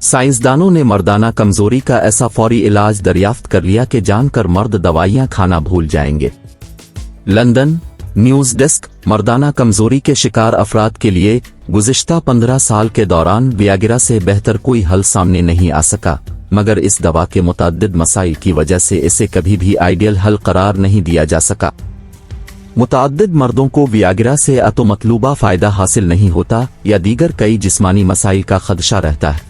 साइंसदानों ने मर्दाना कमजोरी का ऐसा फौरी इलाज दरियाफ्त कर लिया कि जानकर मर्द दवाइयां खाना भूल जाएंगे। London news desk. मर्दाना कमजोरी के शिकार अफराद के लिए गुज़िश्ता 15 साल के दौरान वियाग्रा से बेहतर कोई हल सामने नहीं आ सका, मगर इस दवा के मुतअद्दिद मसाइल की वजह से इसे कभी भी आइडियल हल करार नहीं दिया जा सका। मुतअद्दिद मर्दों को वियाग्रा से या तो मतलूबा फ़ायदा हासिल नहीं होता या दीगर कई जिस्मानी मसाइल का खदशा रहता है।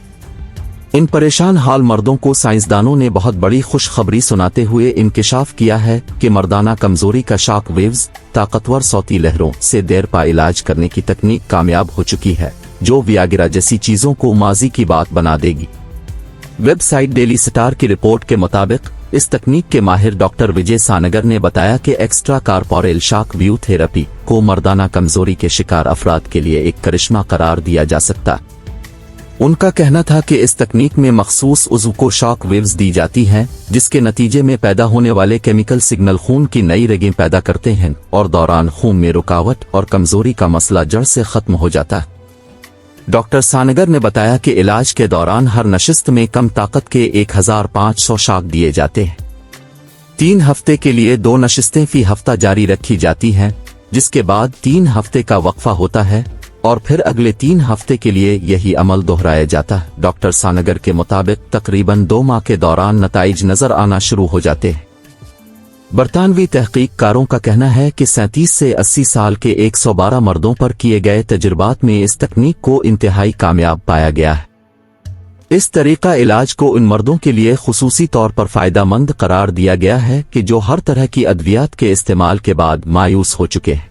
इन परेशान हाल मर्दों को साइंसदानों ने बहुत बड़ी खुशखबरी सुनाते हुए इंकिशाफ किया है कि मर्दाना कमजोरी का शॉक वेव्स ताकतवर सौती लहरों से देर पा इलाज करने की तकनीक कामयाब हो चुकी है, जो वियाग्रा जैसी चीजों को माजी की बात बना देगी। वेबसाइट डेली स्टार की रिपोर्ट के मुताबिक इस तकनीक के माहिर डॉक्टर विजय सानगर ने बताया कि एक्स्ट्रा कॉर्पोरेल शॉक वेव थेरेपी को मर्दाना कमजोरी के शिकार अफराद के लिए एक करिश्मा करार दिया जा सकता। उनका कहना था कि इस तकनीक में मखसूस उज़्व को शॉक वेव्स दी जाती हैं, जिसके नतीजे में पैदा होने वाले केमिकल सिग्नल खून की नई रगें पैदा करते हैं और दौरान खून में रुकावट और कमजोरी का मसला जड़ से खत्म हो जाता है। डॉक्टर सानगर ने बताया कि इलाज के दौरान हर नशिस्त में कम ताकत के 1500 शॉक दिए जाते हैं। 3 हफ्ते के लिए 2 नशिस्तें फी हफ्ता जारी रखी जाती हैं, जिसके बाद 3 हफ्ते का वक्फा होता है और फिर अगले 3 हफ्ते के लिए यही अमल दोहराया जाता है। डॉक्टर सानगर के मुताबिक तकरीबन 2 माह के दौरान नताइज नजर आना शुरू हो जाते हैं। बरतानवी तहकीककारों का कहना है कि 37 से 80 साल के 112 मर्दों पर किए गए तजुर्बात में इस तकनीक को इंतहाई कामयाब पाया गया है। इस तरीका इलाज को उन मर्दों के लिए खुसूसी तौर पर फायदा मंद करार दिया गया है कि जो हर तरह की अद्वियात के इस्तेमाल के बाद मायूस हो चुके हैं।